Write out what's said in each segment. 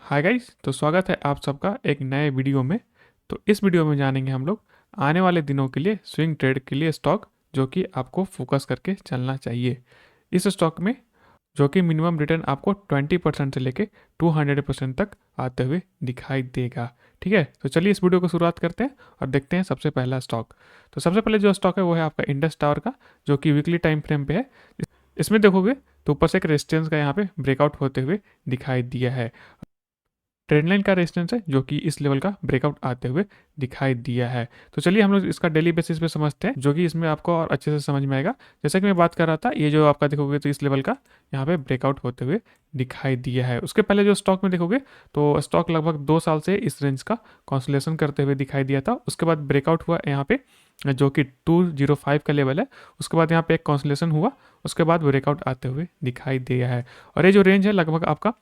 Hi guys, तो स्वागत है आप सबका एक नए वीडियो में। तो इस वीडियो में जानेंगे हम लोग आने वाले दिनों के लिए स्विंग ट्रेड के लिए स्टॉक जो कि आपको फोकस करके चलना चाहिए। इस स्टॉक में जो कि मिनिमम रिटर्न आपको 20% से लेके 200% तक आते हुए दिखाई देगा। ठीक है, तो चलिए इस वीडियो को शुरुआत करते हैं और देखते हैं सबसे पहला स्टॉक। तो सबसे पहले जो स्टॉक है वो है आपका इंडस टावर का, जो कि वीकली टाइम फ्रेम पे है। इसमें देखोगे तो ऊपर से एक रेजिस्टेंस का यहाँ पे ब्रेकआउट होते हुए दिखाई दिया है। ट्रेंड लाइन का रेजिस्टेंस है जो कि इस लेवल का ब्रेकआउट आते हुए दिखाई दिया है। तो चलिए हम लोग इसका डेली बेसिस पे समझते हैं, जो कि इसमें आपको और अच्छे से समझ में आएगा। जैसा कि मैं बात कर रहा था, ये जो आपका देखोगे तो इस लेवल का यहाँ पे ब्रेकआउट होते हुए दिखाई दिया है। उसके पहले जो स्टॉक में देखोगे तो स्टॉक लगभग 2 साल से इस रेंज का कॉन्सुलेशन करते हुए दिखाई दिया था। उसके बाद ब्रेकआउट हुआ यहाँ पे जो कि 205 का लेवल है। उसके बाद यहाँ पे एक कॉन्सुलेशन हुआ, उसके बाद ब्रेकआउट आते हुए दिखाई दिया है। और ये जो रेंज है लगभग आपका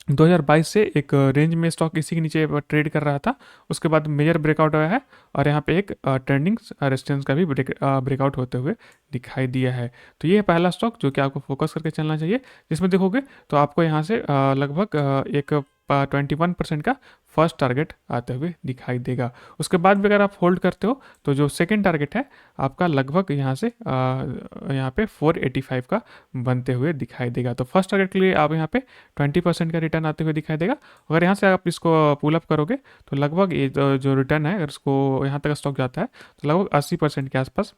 2022 से एक रेंज में स्टॉक इसी के नीचे ट्रेड कर रहा था। उसके बाद मेजर ब्रेकआउट आया है और यहाँ पे एक ट्रेंडिंग रेजिस्टेंस का भी ब्रेकआउट होते हुए दिखाई दिया है। तो ये है पहला स्टॉक जो कि आपको फोकस करके चलना चाहिए, जिसमें देखोगे तो आपको यहाँ से लगभग एक 21% का फर्स्ट टारगेट आते हुए दिखाई देगा। उसके बाद भी अगर आप होल्ड करते हो तो जो सेकेंड टारगेट है आपका लगभग यहाँ से यहाँ पे 485 का बनते हुए दिखाई देगा। तो फर्स्ट टारगेट के लिए आप यहाँ पे 20% का रिटर्न आते हुए दिखाई देगा। अगर यहाँ से आप इसको पुल अप करोगे तो लगभग ये जो रिटर्न है, अगर इसको यहाँ तक स्टॉक जाता है तो लगभग 80% के आसपास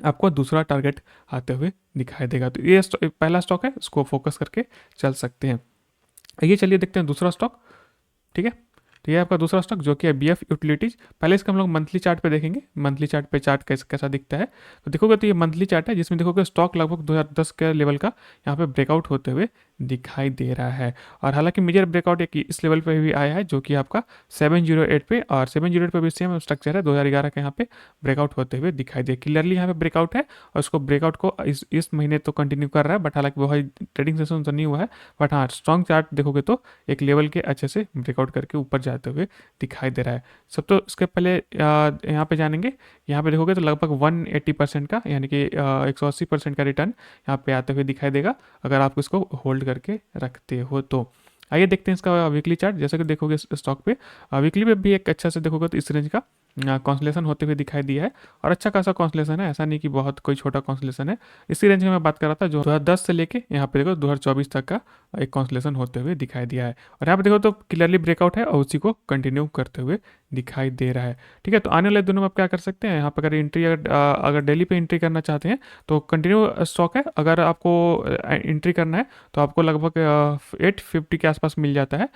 आपको दूसरा टारगेट आते हुए दिखाई देगा। तो ये पहला स्टॉक है, इसको फोकस करके चल सकते हैं। ये चलिए देखते हैं दूसरा स्टॉक। ठीक है, तो ये आपका दूसरा स्टॉक जो कि है बीएफ यूटिलिटीज। पहले इसका हम लोग मंथली चार्ट पे देखेंगे, मंथली चार्ट पे चार्ट कैसा कैसा दिखता है। तो देखोगे तो ये मंथली चार्ट है, जिसमें देखोगे स्टॉक लगभग 2010 के लेवल का यहाँ पे ब्रेकआउट होते हुए दिखाई दे रहा है। और हालांकि मेजर ब्रेकआउट एक इस लेवल पे भी आया है जो कि आपका 708 पे, और 708 पे भी सेम स्ट्रक्चर है 2011 का यहाँ पे ब्रेकआउट होते हुए दिखाई दे। क्लियरली यहाँ पे ब्रेकआउट है और उसको ब्रेकआउट को इस महीने तो कंटिन्यू कर रहा है, बट हालांकि बहुत ट्रेडिंग सेशन तो नहीं हुआ है। बट हाँ, स्ट्रॉन्ग चार्ट देखोगे तो एक लेवल के अच्छे से ब्रेकआउट करके ऊपर जाते हुए दिखाई दे रहा है। सब तो इसके पहले यहाँ पे जानेंगे। यहाँ पे देखोगे तो लगभग 180% का, यानी कि 180% का रिटर्न यहाँ पे आते हुए दिखाई देगा अगर आप इसको होल्ड करके रखते हो तो। आइए देखते हैं इसका वीकली चार्ट। जैसा कि देखोगे स्टॉक पे वीकली पे भी एक अच्छा से देखोगे तो इस रेंज का कॉन्सलेशन होते हुए दिखाई दिया है। और अच्छा खासा कॉन्सलेशन है, ऐसा नहीं कि बहुत कोई छोटा कॉन्सलेशन है। इसी रेंज में मैं बात कर रहा था जो 2010 से लेके यहाँ पे देखो 2024 तक का एक कॉन्सलेशन होते हुए दिखाई दिया है। और यहाँ पे देखो तो क्लियरली ब्रेकआउट है और उसी को कंटिन्यू करते हुए दिखाई दे रहा है। ठीक है, तो आने वाले दिनों में आप क्या कर सकते हैं, यहाँ पर अगर एंट्री अगर डेली पे एंट्री करना चाहते हैं तो कंटिन्यू स्टॉक है। अगर आपको एंट्री करना है तो आपको लगभग 850 के आसपास मिल जाता है,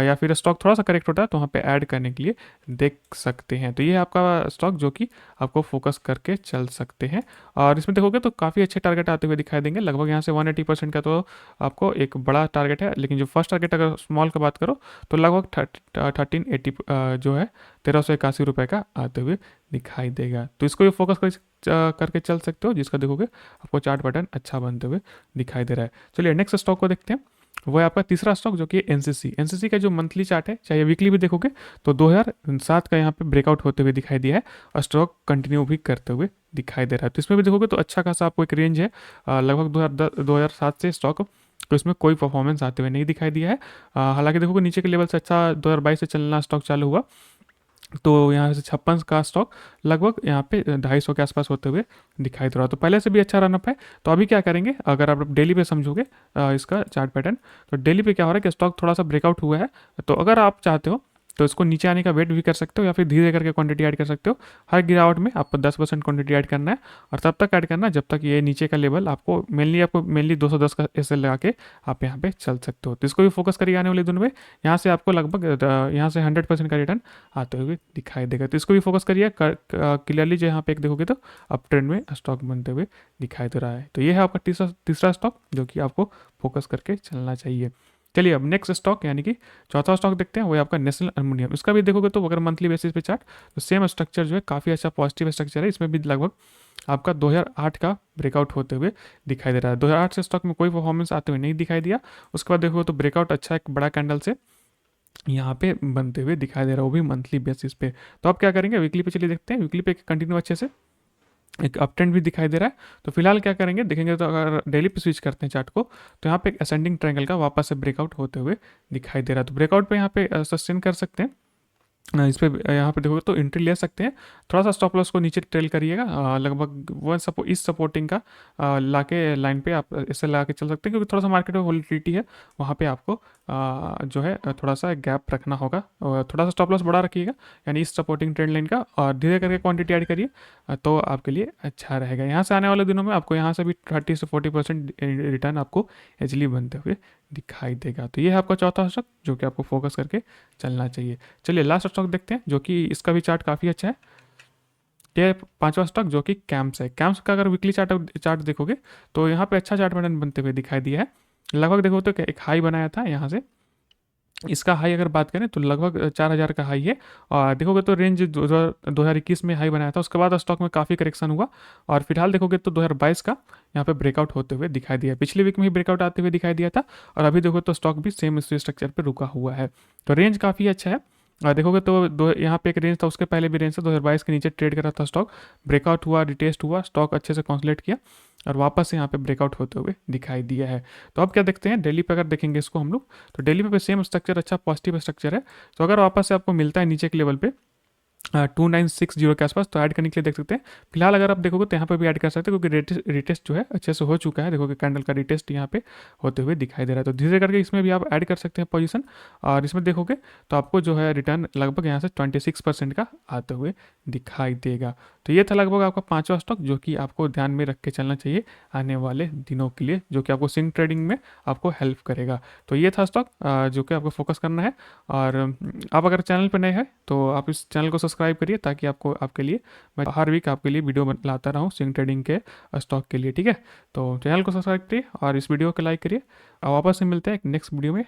या फिर स्टॉक थोड़ा सा करेक्ट होता है तो वहाँ पे ऐड करने के लिए देख सकते हैं। तो ये है आपका स्टॉक जो कि आपको फोकस करके चल सकते हैं। और इसमें देखोगे तो काफ़ी अच्छे टारगेट आते हुए दिखाई देंगे। लगभग यहाँ से 180% का तो आपको एक बड़ा टारगेट है, लेकिन जो फर्स्ट टारगेट अगर स्मॉल का बात करो तो लगभग 1380 जो है 1381 रुपये का आते हुए दिखाई देगा। तो इसको भी फोकस करके चल सकते हो, जिसका देखोगे आपको चार्ट पैटर्न अच्छा बनते हुए दिखाई दे रहा है। चलिए नेक्स्ट स्टॉक को देखते हैं। वो है आपका तीसरा स्टॉक जो कि एनसीसी। एनसीसी का जो मंथली चार्ट है, चाहे वीकली भी देखोगे तो 2007 का यहाँ पे ब्रेकआउट होते हुए दिखाई दिया है और स्टॉक कंटिन्यू भी करते हुए दिखाई दे रहा है। तो इसमें भी देखोगे तो अच्छा खासा आपको एक रेंज है, लगभग 2007 से स्टॉक तो इसमें कोई परफॉर्मेंस आते हुए नहीं दिखाई दिया है। हालांकि देखोगे नीचे के लेवल से अच्छा 2022 से चलना स्टॉक चालू हुआ, तो यहाँ से 56 का स्टॉक लगभग यहाँ पे 250 के आसपास होते हुए दिखाई दे रहा है। तो पहले से भी अच्छा रनअप है। तो अभी क्या करेंगे, अगर आप डेली पे समझोगे इसका चार्ट पैटर्न, तो डेली पे क्या हो रहा है कि स्टॉक थोड़ा सा ब्रेकआउट हुआ है। तो अगर आप चाहते हो तो इसको नीचे आने का वेट भी कर सकते हो, या फिर धीरे करके क्वांटिटी ऐड कर सकते हो। हर गिरावट में आपको 10% क्वांटिटी ऐड करना है, और तब तक ऐड करना है जब तक ये नीचे का लेवल आपको मेनली 210 का एस लगा के आप यहाँ पे चल सकते हो। तो इसको भी फोकस करिए आने वाले दिनों में। यहाँ से आपको लगभग यहाँ से 100% का रिटर्न आते हुए दिखाई देगा। तो इसको भी फोकस करिए। क्लियरली जो यहाँ पे एक देखोगे तो अप ट्रेंड में स्टॉक बनते हुए दिखाई दे रहा है। तो ये है आपका तीसरा स्टॉक जो कि आपको फोकस करके चलना चाहिए। चलिए अब नेक्स्ट स्टॉक यानी कि चौथा स्टॉक देखते हैं। वो है आपका नेशनल एल्युमिनियम। इसका भी देखोगे तो अगर मंथली बेसिस पे चार्ट तो सेम स्ट्रक्चर जो है काफ़ी अच्छा पॉजिटिव स्ट्रक्चर है। इसमें भी लगभग आपका 2008 का ब्रेकआउट होते हुए दिखाई दे रहा है। 2008 से स्टॉक में कोई परफॉर्मेंस आते हुए नहीं दिखाई दिया। उसके बाद देखोगे तो ब्रेकआउट अच्छा एक बड़ा कैंडल से यहाँ पे बनते हुए दिखाई दे रहा है, वो भी मंथली बेसिस पे। तो आप क्या करेंगे, वीकली पे चलिए देखते हैं। वीकली पे कंटिन्यू अच्छे से एक अप ट्रेंड भी दिखाई दे रहा है। तो फिलहाल क्या करेंगे देखेंगे, तो अगर डेली पे स्विच करते हैं चार्ट को, तो यहाँ पे एक असेंडिंग ट्रायंगल का वापस से ब्रेकआउट होते हुए दिखाई दे रहा है। तो ब्रेकआउट पे यहाँ पे सस्टेन कर सकते हैं। इस पे यहाँ पे देखोगे तो एंट्री ले सकते हैं। थोड़ा सा स्टॉप लॉस को नीचे ट्रेल करिएगा, लगभग इस सपोर्टिंग का लाके लाइन पे आप इसे ला के चल सकते हैं, क्योंकि थोड़ा सा मार्केट में वॉलिटिलिटी है, वहाँ पे आपको जो है थोड़ा सा गैप रखना होगा, और थोड़ा सा स्टॉप लॉस बढ़ा रखिएगा, यानी इस सपोर्टिंग ट्रेंड लाइन का, और धीरे करके क्वांटिटी ऐड करिए, तो आपके लिए अच्छा रहेगा। यहाँ से आने वाले दिनों में आपको यहाँ से भी 30 से 40% रिटर्न आपको इजली बनते हुए दिखाई देगा। तो ये है आपका चौथा स्टॉक जो कि आपको फोकस करके चलना चाहिए। चलिए लास्ट स्टॉक देखते हैं, जो कि इसका भी चार्ट काफ़ी अच्छा है। ये पांचवा स्टॉक जो कि कैम्प्स है। कैम्प्स का अगर वीकली चार्ट चार्ट देखोगे, तो यहाँ पे अच्छा चार्ट पैटर्न बनते हुए दिखाई दिया है। लगभग देखो तो एक हाई बनाया था यहाँ से, इसका हाई अगर बात करें तो लगभग 4,000 का हाई है। और देखोगे तो रेंज 2021 में हाई बनाया था, उसके बाद स्टॉक में काफ़ी करेक्शन हुआ, और फिलहाल देखोगे तो 2022 का यहाँ पे ब्रेकआउट होते हुए दिखाई दिया। पिछले वीक में ही ब्रेकआउट आते हुए दिखाई दिया था, और अभी देखो तो स्टॉक भी सेम इसी स्ट्रक्चर पर रुका हुआ है। तो रेंज काफ़ी अच्छा है। और देखोगे तो यहाँ पे एक रेंज था, उसके पहले भी रेंज था, 2022 के नीचे ट्रेड कर रहा था स्टॉक, ब्रेकआउट हुआ, रिटेस्ट हुआ, स्टॉक अच्छे से कॉन्सोलिडेट किया, और वापस से यहाँ पे ब्रेकआउट होते हुए दिखाई दिया है। तो अब क्या देखते हैं डेली पे, अगर देखेंगे इसको हम लोग, तो डेली पे सेम स्ट्रक्चर, अच्छा पॉजिटिव स्ट्रक्चर है। तो अगर वापस से आपको मिलता है नीचे के लेवल पे 2960 के आसपास, तो ऐड करने के लिए देख सकते हैं। फिलहाल अगर आप देखोगे तो यहाँ पे भी ऐड कर सकते हैं, क्योंकि रिटेस्ट जो है अच्छे से हो चुका है। देखोगे कैंडल का रिटेस्ट यहाँ पे होते हुए दिखाई दे रहा है। तो धीरे करके इसमें भी आप ऐड कर सकते हैं पोजीशन, और इसमें देखोगे तो आपको जो है रिटर्न लगभग यहाँ से 26% का आते हुए दिखाई देगा। तो ये था लगभग आपका पांचवा स्टॉक, जो कि आपको ध्यान में रख के चलना चाहिए आने वाले दिनों के लिए, जो कि आपको स्विंग ट्रेडिंग में आपको हेल्प करेगा। तो ये था स्टॉक जो कि आपको फोकस करना है। और आप अगर चैनल पर नए हैं तो आप इस चैनल को सब्सक्राइब करिए, ताकि आपको आपके लिए मैं हर वीक आपके लिए वीडियो लाता रहूँ स्विंग ट्रेडिंग के स्टॉक के लिए, ठीक है। तो चैनल को सब्सक्राइब करिए और इस वीडियो को लाइक करिए, और वापस से मिलते हैं एक नेक्स्ट वीडियो में।